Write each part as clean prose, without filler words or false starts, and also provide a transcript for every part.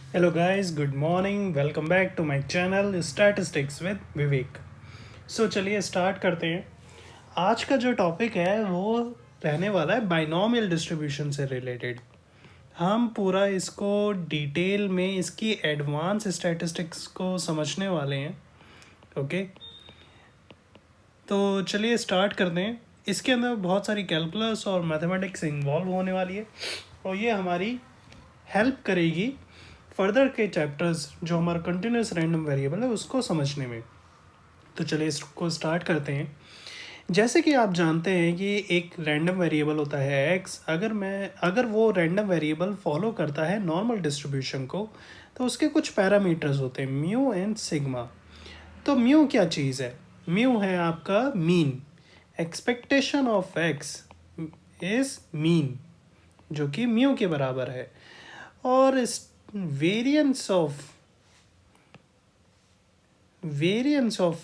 Hello guys, good morning. Welcome back to my channel statistics with Vivek. चलिए start करते हैं। आज का जो टॉपिक है वो रहने वाला है बाइनोमियल डिस्ट्रीब्यूशन से रिलेटेड। हम पूरा इसको डिटेल में इसकी एडवांस स्टैटिस्टिक्स को समझने वाले हैं। ओके, तो चलिए स्टार्ट करते हैं। इसके अंदर बहुत सारी कैलकुलस और मैथमेटिक्स इन्वॉल्व होने वाली है और ये हमारी हेल्प करेगी फर्दर के चैप्टर्स जो हमारा कंटिन्यूस रैंडम वेरिएबल है उसको समझने में। तो चलिए इसको स्टार्ट करते हैं। जैसे कि आप जानते हैं कि एक रैंडम वेरिएबल होता है एक्स। अगर वो रैंडम वेरिएबल फॉलो करता है नॉर्मल डिस्ट्रीब्यूशन को तो उसके कुछ पैरामीटर्स होते हैं, म्यू एंड सिग्मा। तो म्यू क्या चीज़ है? म्यू है आपका mean. Expectation of x is mean, जो कि म्यू के बराबर है। और इस variance of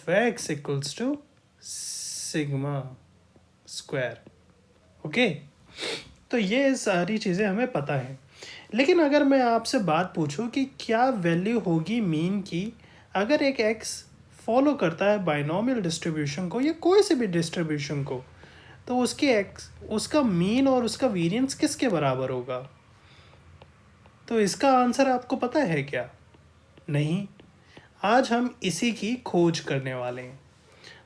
x equals to sigma square. Okay, तो ये सारी चीज़ें हमें पता है। लेकिन अगर मैं आपसे बात पूछूं कि क्या वैल्यू होगी मीन की अगर एक x फॉलो करता है बाइनोमियल डिस्ट्रीब्यूशन को या कोई से भी डिस्ट्रीब्यूशन को, तो उसका मीन और उसका वेरिएंस किसके बराबर होगा? तो इसका आंसर आपको पता है क्या? नहीं। आज हम इसी की खोज करने वाले हैं।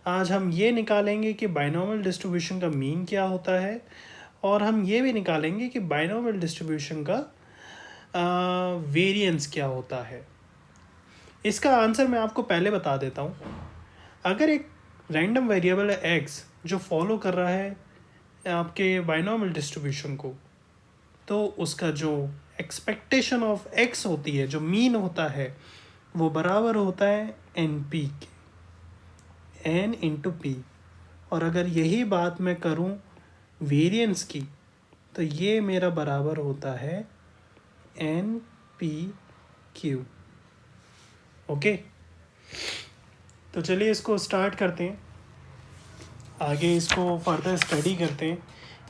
आज हम ये निकालेंगे कि बाइनोमियल डिस्ट्रीब्यूशन का मीन क्या होता है और हम ये भी निकालेंगे कि बाइनोमियल डिस्ट्रीब्यूशन का वेरिएंस क्या होता है। इसका आंसर मैं आपको पहले बता देता हूँ। अगर एक रैंडम वेरिएबल है एक्स जो फॉलो कर रहा है आपके बाइनोमियल डिस्ट्रीब्यूशन को, तो उसका जो एक्सपेक्टेशन ऑफ एक्स होती है, जो मीन होता है, वो बराबर होता है एन पी के, एन इंटू पी। और अगर यही बात मैं करूं वेरिएंस की, तो ये मेरा बराबर होता है एन पी क्यू। ओके, तो चलिए इसको स्टार्ट करते हैं। आगे इसको फर्दर स्टडी करते हैं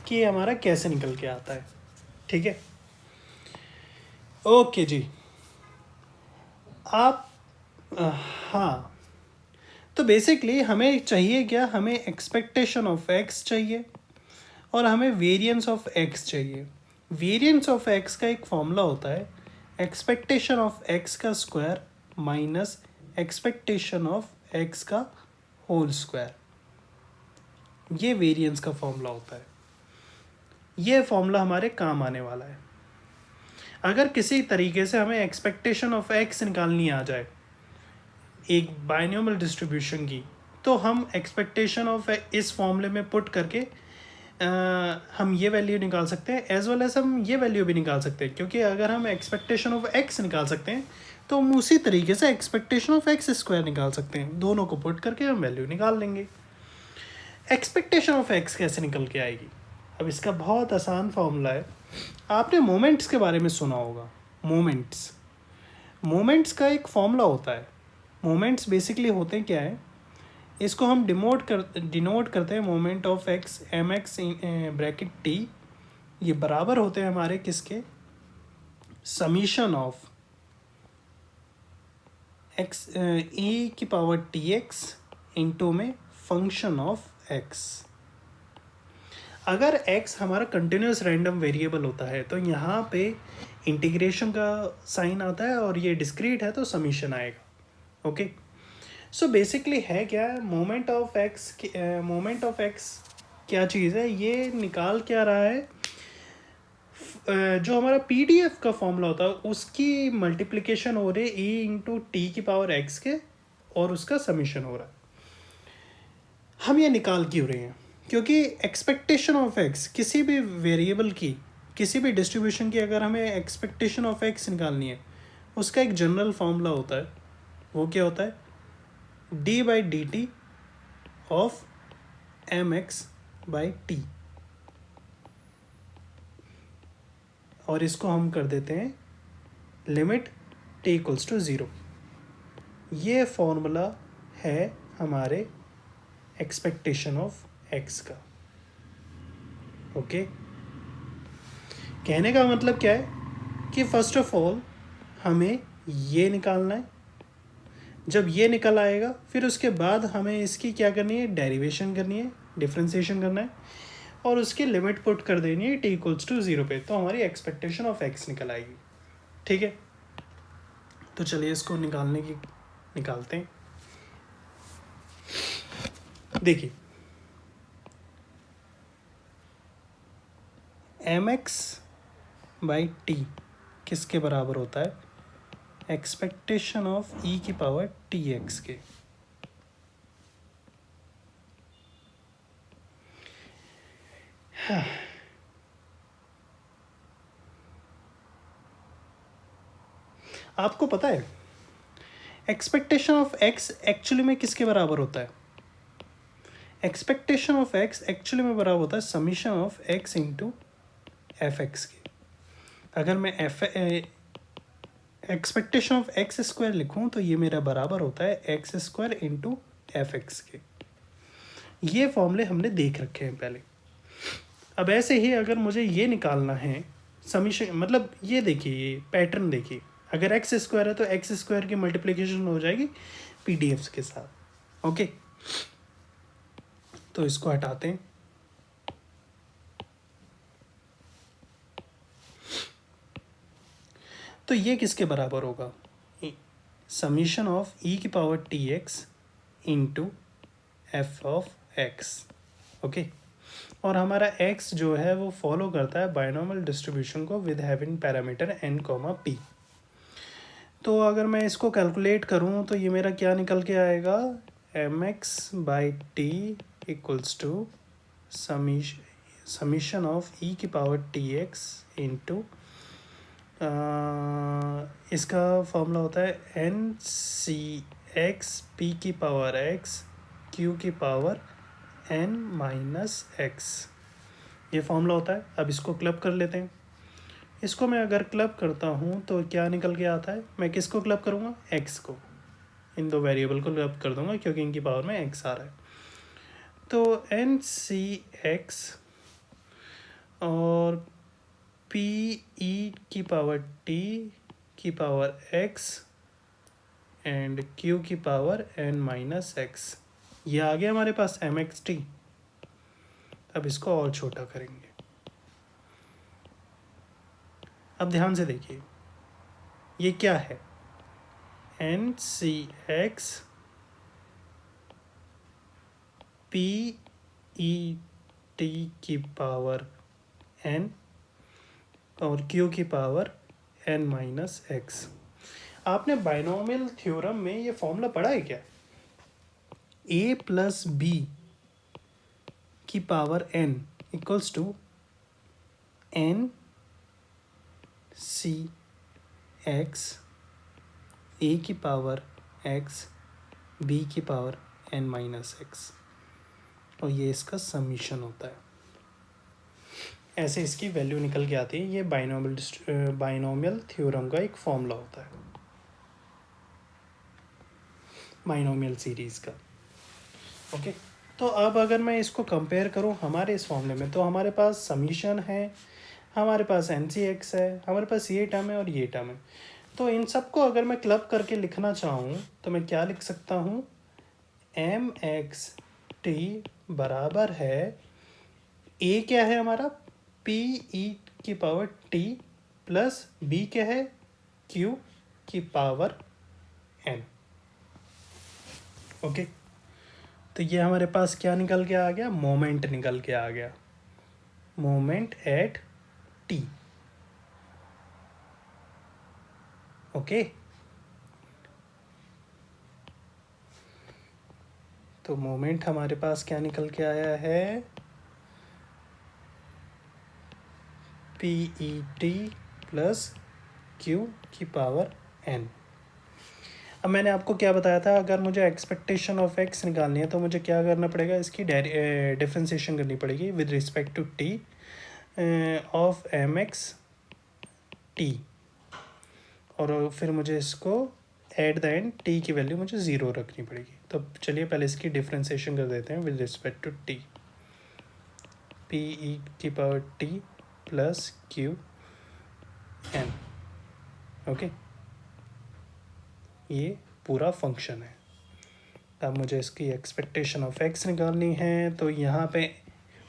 कि ये हमारा कैसे निकल के आता है। ठीक है, ओके जी। आप हाँ, तो बेसिकली हमें चाहिए क्या? हमें एक्सपेक्टेशन ऑफ एक्स चाहिए और हमें वेरिएंस ऑफ एक्स चाहिए। वेरिएंस ऑफ एक्स का एक फॉर्मूला होता है एक्सपेक्टेशन ऑफ एक्स का square minus expectation of x का होल स्क्वायर। ये वेरिएंस का फॉर्मूला होता है। ये फॉर्मूला हमारे काम आने वाला है। अगर किसी तरीके से हमें एक्सपेक्टेशन ऑफ एक्स निकालनी आ जाए एक बाइनोमियल डिस्ट्रीब्यूशन की, तो हम एक्सपेक्टेशन ऑफ इस फॉर्मूले में पुट करके हम ये वैल्यू निकाल सकते हैं, एज वेल एज हम ये वैल्यू भी निकाल सकते हैं। क्योंकि अगर हम एक्सपेक्टेशन ऑफ एक्स निकाल सकते हैं तो हम उसी तरीके से एक्सपेक्टेशन ऑफ एक्स स्क्वायर निकाल सकते हैं। दोनों को पुट करके हम वैल्यू निकाल लेंगे। एक्सपेक्टेशन ऑफ एक्स कैसे निकल के आएगी? अब इसका बहुत आसान फॉर्मूला है। आपने मोमेंट्स के बारे में सुना होगा। मोमेंट्स मोमेंट्स का एक फॉर्मूला होता है। मोमेंट्स बेसिकली होते हैं क्या है, इसको हम डिनोट करते हैं moment of x, m x bracket t. ये बराबर होते हैं हमारे किसके? समीशन ऑफ एक्स ई की पावर टी एक्स इंटू में फंक्शन ऑफ एक्स। अगर x हमारा कंटिन्यूस रैंडम वेरिएबल होता है तो यहाँ पे इंटीग्रेशन का साइन आता है और ये डिस्क्रीट है तो समीशन आएगा। ओके, सो बेसिकली है क्या? मोमेंट ऑफ एक्स क्या चीज़ है? ये निकाल क्या रहा है? जो हमारा पीडीएफ का फॉर्मूला होता है उसकी मल्टीप्लिकेशन हो रही है ई इंटू टी की पावर एक्स के, और उसका समीशन हो रहा है। हम ये निकाल क्यों रहे हैं? क्योंकि एक्सपेक्टेशन ऑफ एक्स किसी भी वेरिएबल की, किसी भी डिस्ट्रीब्यूशन की, अगर हमें एक्सपेक्टेशन ऑफ एक्स निकालनी है उसका एक जनरल फॉर्मूला होता है। वो क्या होता है? D by d t of m x by t. और इसको हम कर देते हैं limit t equals to zero. ये फॉर्मूला है हमारे एक्सपेक्टेशन ऑफ एक्स का। ओके, कहने का मतलब क्या है कि फर्स्ट ऑफ ऑल हमें ये निकालना है। जब ये निकल आएगा फिर उसके बाद हमें इसकी क्या करनी है, डेरिवेशन करनी है, डिफ्रेंसिएशन करना है और उसकी लिमिट पुट कर देनी है t इक्वल्स टू 0 पे, तो हमारी एक्सपेक्टेशन ऑफ x निकल आएगी। ठीक है, तो चलिए इसको निकालते हैं। देखिए mx बाई टी किसके बराबर होता है, एक्सपेक्टेशन ऑफ e की पावर tx के। आपको पता है एक्सपेक्टेशन ऑफ x एक्चुअली में किसके बराबर होता है, एक्सपेक्टेशन ऑफ x एक्चुअली में बराबर होता है summation of x into F x के। अगर मैं एक्सपेक्टेशन ऑफ एक्स स्क्वायर लिखूं तो ये मेरा बराबर होता है x square into F x के। ये फॉर्मूले हमने देख रखे हैं पहले। अब ऐसे ही अगर मुझे ये निकालना है समीशन, मतलब ये देखिए, ये पैटर्न देखिए, अगर एक्स स्क्वायर है तो एक्स स्क्वायर की मल्टीप्लिकेशन हो जाएगी पीडीएफ्स के साथ। ओके, तो इसको हटाते हैं। तो ये किसके बराबर होगा, समीशन ऑफ ई की power t x into F of x. Okay, और हमारा x जो है वो फॉलो करता है बायनॉमियल डिस्ट्रीब्यूशन को with having parameter n comma p। तो अगर मैं इसको कैलकुलेट करूँ तो ये मेरा क्या निकल के आएगा, mx by t equals to summation of e की पावर टी एक्स इंटू इसका फॉर्मूला होता है एन सी एक्स पी की पावर एक्स क्यू की पावर एन माइनस एक्स, ये फॉर्मूला होता है। अब इसको क्लब कर लेते हैं। इसको मैं अगर क्लब करता हूँ तो क्या निकल के आता है, मैं किसको क्लब करूँगा, एक्स को, इन दो वेरिएबल को क्लब कर दूँगा क्योंकि इनकी पावर में एक्स आ रहा है। तो एन सी एक्स और पी ई की पावर टी की पावर एक्स एंड क्यू की पावर एन माइनस एक्स, ये आ गया हमारे पास एम एक्स टी। अब इसको और छोटा करेंगे। अब ध्यान से देखिए ये क्या है, n c x p e t की पावर एन और क्यू की पावर एन माइनस एक्स। आपने बाइनोमियल थ्योरम में ये फॉर्मूला पढ़ा है क्या, ए प्लस बी की power n equals to n c x a की पावर एक्स बी की पावर एन माइनस एक्स, और ये इसका समीशन होता है। ऐसे इसकी वैल्यू निकल के आती है। ये बाइनोमियल थ्योरम का एक फॉर्मूला होता है बाइनोमियल सीरीज़ का। ओके, तो अब अगर मैं इसको कंपेयर करूं हमारे इस फॉर्मूले में, तो हमारे पास समीशन है, हमारे पास एन सी एक्स है, हमारे पास ये टर्म है और ये टर्म है। तो इन सबको अगर मैं क्लब करके लिखना चाहूँ तो मैं क्या लिख सकता हूँ, एम एक्स टी बराबर है, ए क्या है हमारा, पी ई की पावर टी प्लस बी क्या है, क्यू की पावर एन। ओके, तो ये हमारे पास क्या निकल के आ गया, मोमेंट निकल के आ गया, मोमेंट एट टी। ओके, तो मोमेंट हमारे पास क्या निकल के आया है, P e T plus Q की पावर एन। अब मैंने आपको क्या बताया था, अगर मुझे एक्सपेक्टेशन ऑफ एक्स निकालनी है तो मुझे क्या करना पड़ेगा, इसकी डिफ्रेंसिएशन करनी पड़ेगी with respect to t of m x t, और फिर मुझे इसको एट द एंड टी की वैल्यू मुझे ज़ीरो रखनी पड़ेगी। तो चलिए पहले इसकी डिफ्रेंसिएशन कर देते हैं with respect to t, p e की power t plus q n. Okay, ये पूरा फंक्शन है। अब मुझे इसकी एक्सपेक्टेशन ऑफ एक्स निकालनी है, तो यहाँ पे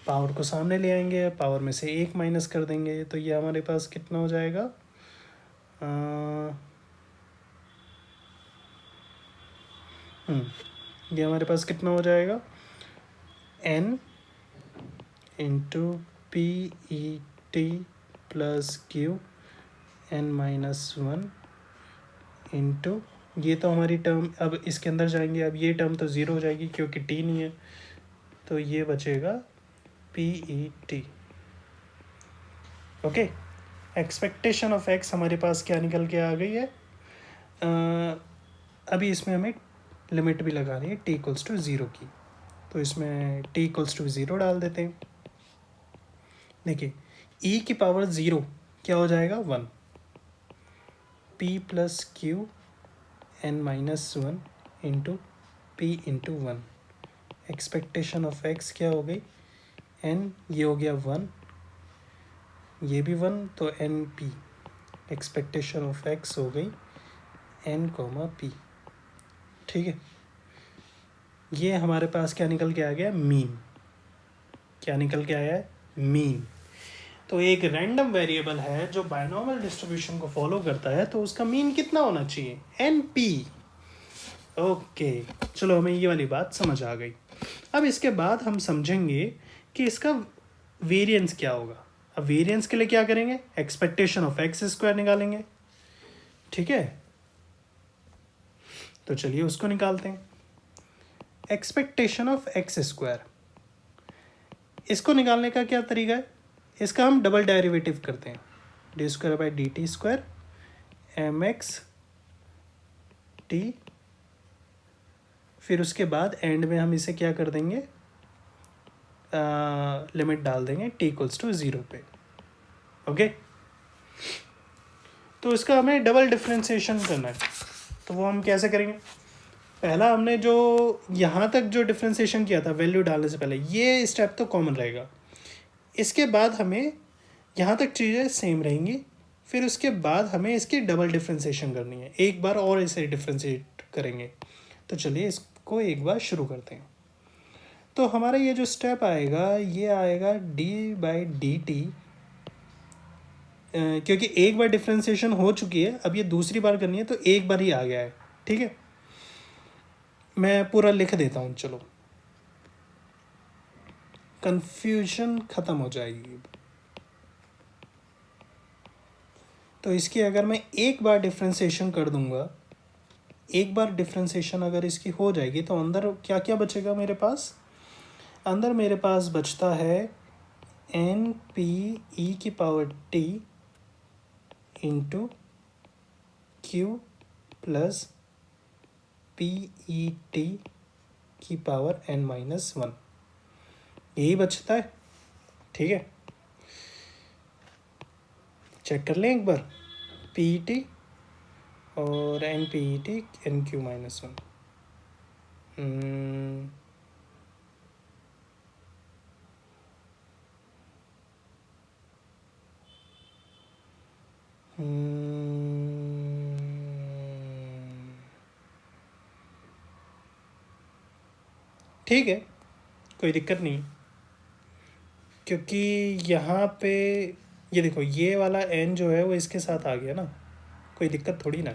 पावर को सामने ले आएंगे, पावर में से 1 माइनस कर देंगे, तो ये हमारे पास कितना हो जाएगा, ये हमारे पास कितना हो जाएगा, n into P e T plus Q n-1 into, ये तो हमारी टर्म, अब इसके अंदर जाएंगे, अब ये टर्म तो ज़ीरो हो जाएगी क्योंकि t नहीं है, तो ये बचेगा P e T. Okay, expectation of x हमारे पास क्या निकल के आ गई है। अभी इसमें हमें लिमिट भी लगानी है t इक्वल्स टू ज़ीरो की, तो इसमें t इक्वल्स टू ज़ीरो डाल देते हैं। देखिए e की पावर ज़ीरो क्या हो जाएगा, 1, p plus Q n-1 into P into 1। Expectation of x क्या हो गई, n, ये हो गया 1, ये भी 1, तो n p. Expectation of x हो गई n, p। ठीक है, ये हमारे पास क्या निकल के आ गया, मीन। क्या निकल के आया है, मीन। तो एक रैंडम वेरिएबल है जो बायनॉमियल डिस्ट्रीब्यूशन को फॉलो करता है, तो उसका मीन कितना होना चाहिए, NP। ओके, चलो हमें ये वाली बात समझ आ गई। अब इसके बाद हम समझेंगे कि इसका वेरिएंस क्या होगा। अब वेरिएंस के लिए क्या करेंगे, एक्सपेक्टेशन ऑफ एक्स स्क्वायर निकालेंगे। ठीक है, तो चलिए उसको निकालते हैं। एक्सपेक्टेशन ऑफ एक्स स्क्वायर, इसको निकालने का क्या तरीका है, इसका हम डबल डेरिवेटिव करते हैं, d square by d t square m x t, फिर उसके बाद एंड में हम इसे क्या कर देंगे, लिमिट डाल देंगे t इक्वल्स टू ज़ीरो पे। ओके, तो इसका हमें डबल डिफ्रेंशिएशन करना है, तो वो हम कैसे करेंगे। पहला हमने जो यहाँ तक जो डिफ्रेंशिएशन किया था वैल्यू डालने से पहले, ये स्टेप तो कॉमन रहेगा। इसके बाद हमें यहाँ तक चीज़ें सेम रहेंगी, फिर उसके बाद हमें इसकी डबल डिफ्रेंशिएशन करनी है, एक बार और इसे डिफ्रेंशिएट करेंगे। तो चलिए इसको एक बार शुरू करते हैं। तो हमारा ये जो स्टेप आएगा, ये आएगा डी बाई डी टी, क्योंकि एक बार डिफ्रेंशिएशन हो चुकी है, अब ये दूसरी बार करनी है, तो एक बार ही आ गया है। ठीक है, मैं पूरा लिख देता हूँ, चलो कंफ्यूजन ख़त्म हो जाएगी। तो इसकी अगर मैं एक बार डिफ्रेंशिएशन कर दूंगा, एक बार डिफ्रेंशिएशन अगर इसकी हो जाएगी, तो अंदर क्या क्या बचेगा मेरे पास, अंदर मेरे पास बचता है एन पी ई की power T into q plus p e t की पावर n-1, यही बचता है। ठीक है, चेक कर लें एक बार, पी ई टी और n p e t NQ-1। ठीक है, कोई दिक्कत नहीं, क्योंकि यहाँ पे ये देखो, ये वाला n जो है वो इसके साथ आ गया ना, कोई दिक्कत थोड़ी ना,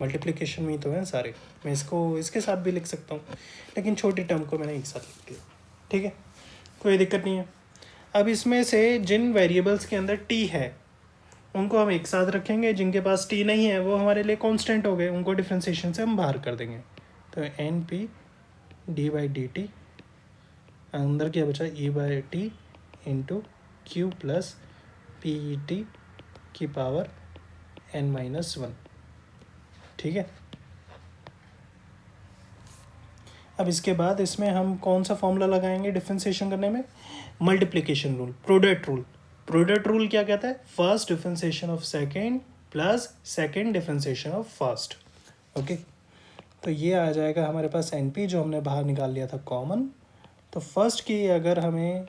मल्टीप्लिकेशन में ही तो है सारे। मैं इसको इसके साथ भी लिख सकता हूँ, लेकिन छोटी टर्म को मैंने एक साथ लिख दिया। ठीक है, कोई दिक्कत नहीं है। अब इसमें से जिन वेरिएबल्स के अंदर t है उनको हम एक साथ रखेंगे, जिनके पास t नहीं है वो हमारे लिए कांस्टेंट हो गए, उनको डिफ्रेंशिएशन से हम बाहर कर देंगे। तो n p d by d t, अंदर क्या बचा, e by t into q plus p e t की पावर n-1। ठीक है, अब इसके बाद इसमें हम कौन सा फॉर्मूला लगाएंगे डिफ्रेंशिएशन करने में, multiplication rule, product rule. Product rule क्या कहता है, first differentiation of second plus second differentiation of first. Okay, तो ये आ जाएगा हमारे पास एन पी, जो हमने बाहर निकाल लिया था कॉमन। तो फर्स्ट की अगर हमें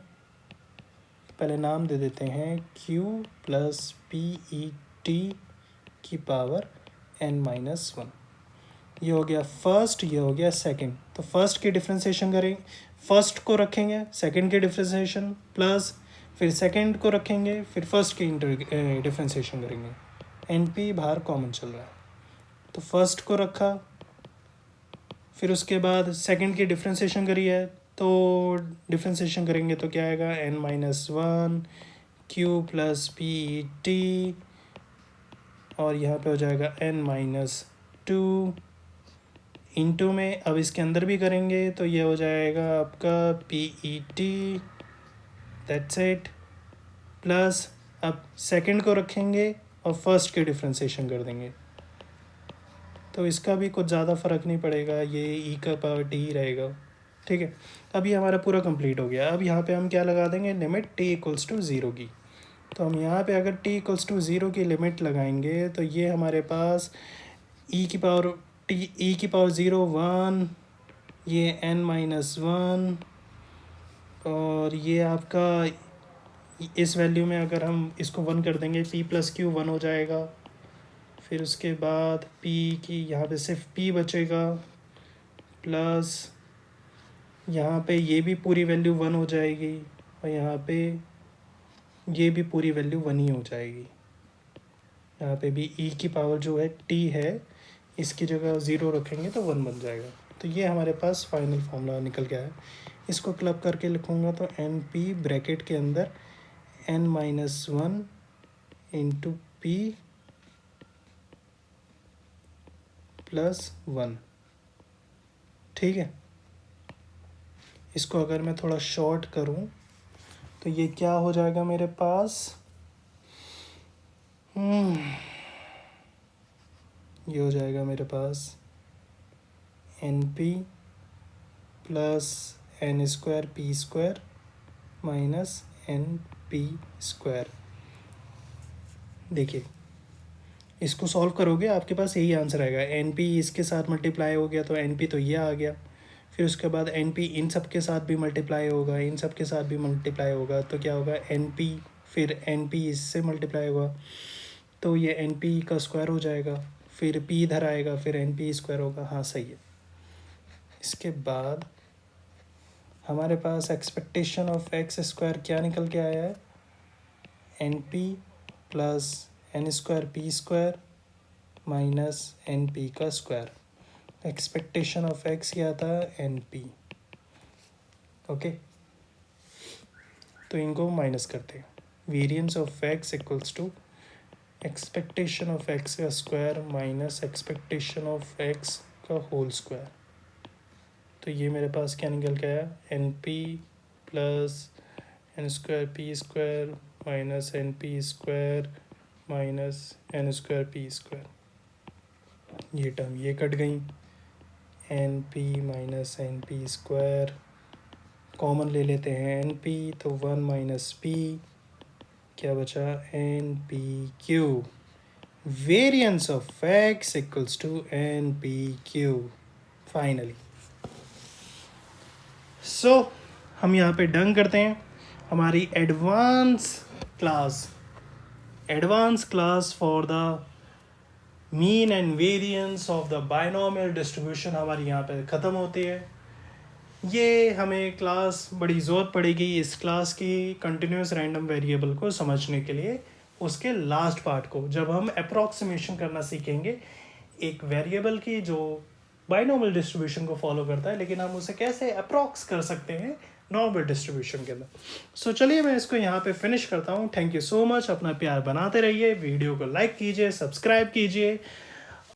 पहले नाम दे देते हैं Q plus p e t की पावर n-1, ये हो गया फर्स्ट, ये हो गया सेकंड। तो फर्स्ट की डिफ्रेंसिएशन करेंगे, फर्स्ट को रखेंगे, सेकंड की डिफ्रेंसिएशन प्लस, फिर सेकंड को रखेंगे, फिर फर्स्ट की डिफ्रेंसिएशन करेंगे। एन पी बाहर कॉमन चल रहा है, तो फर्स्ट को रखा, फिर उसके बाद सेकंड की डिफ्रेंसिएशन करी है, तो डिफ्रेंसिएशन करेंगे तो क्या आएगा, n-1 Q plus P T, और यहाँ पे हो जाएगा n-2 इंटू में, अब इसके अंदर भी करेंगे तो ये हो जाएगा आपका P e T, that's it, plus अब सेकंड को रखेंगे और फर्स्ट की डिफ्रेंसिएशन कर देंगे, तो इसका भी कुछ ज़्यादा फ़र्क नहीं पड़ेगा, ये ई का पावर टी ही रहेगा। ठीक है, अब ये हमारा पूरा कंप्लीट हो गया। अब यहाँ पे हम क्या लगा देंगे, limit t equals to zero की। तो हम यहाँ पे अगर टी इक्वल्स टू ज़ीरो की लिमिट लगाएंगे तो ये हमारे पास ई की पावर ज़ीरो 1, ये n-1, और ये आपका इस वैल्यू में अगर हम इसको 1 कर देंगे, p प्लस क्यू 1 हो जाएगा। फिर उसके बाद p की यहाँ पे सिर्फ p बचेगा, प्लस यहाँ पे ये भी पूरी वैल्यू 1 हो जाएगी, और यहाँ पे ये भी पूरी वैल्यू 1 ही हो जाएगी। यहाँ पे भी e की पावर जो है t है, इसकी जगह 0 रखेंगे तो 1 बन जाएगा। तो ये हमारे पास फाइनल फार्मूला निकल गया है। इसको क्लब करके लिखूँगा तो एन पी ब्रैकेट के अंदर n-1 इंटू पी प्लस 1। ठीक है, इसको अगर मैं थोड़ा शॉर्ट करूँ तो ये क्या हो जाएगा मेरे पास, ये हो जाएगा मेरे पास n p plus n square p square minus n p square. देखिए, इसको सॉल्व करोगे आपके पास यही आंसर आएगा। एन पी इसके साथ मल्टीप्लाई हो गया तो एन पी तो ये आ गया, फिर उसके बाद एन पी इन सब के साथ भी मल्टीप्लाई होगा, इन सब के साथ भी मल्टीप्लाई होगा, तो क्या होगा एन पी, फिर एन पी इससे मल्टीप्लाई होगा तो ये एन पी का स्क्वायर हो जाएगा, फिर पी इधर आएगा, फिर एन पी स्क्वायर होगा। हाँ सही है। इसके बाद हमारे पास एक्सपेक्टेशन ऑफ एक्स स्क्वायर क्या निकल के आया है, n p plus n square p square minus n p का स्क्वायर। एक्सपेक्टेशन ऑफ एक्स क्या था, एन पी। ओके, तो इनको माइनस करते हैं। Variance of x equals to expectation of x का square minus expectation of x का whole square. तो ये मेरे पास क्या निकल के आया, n p plus n square p square minus n p square minus n square p square. ये टर्म ये कट गई, n p minus n p square common ले लेते हैं, एन पी तो 1 माइनस पी, क्या बचा, n p q. Variance of x equals to n p q finally. So हम यहाँ पे डन करते हैं। हमारी advance class for the mean and variance of the binomial distribution हमारी यहाँ पे ख़त्म होती है। ये हमें क्लास बड़ी ज़रूरत पड़ेगी इस क्लास की कंटिन्यूस रैंडम वेरिएबल को समझने के लिए, उसके लास्ट पार्ट को जब हम अप्रॉक्सीमेशन करना सीखेंगे एक वेरिएबल की जो बाइनॉमियल डिस्ट्रीब्यूशन को फॉलो करता है, लेकिन हम उसे कैसे अप्रॉक्स कर सकते हैं नॉर्मल डिस्ट्रीब्यूशन के अंदर। सो चलिए मैं इसको यहाँ पे फिनिश करता हूँ। थैंक यू सो मच, अपना प्यार बनाते रहिए, वीडियो को लाइक कीजिए, सब्सक्राइब कीजिए,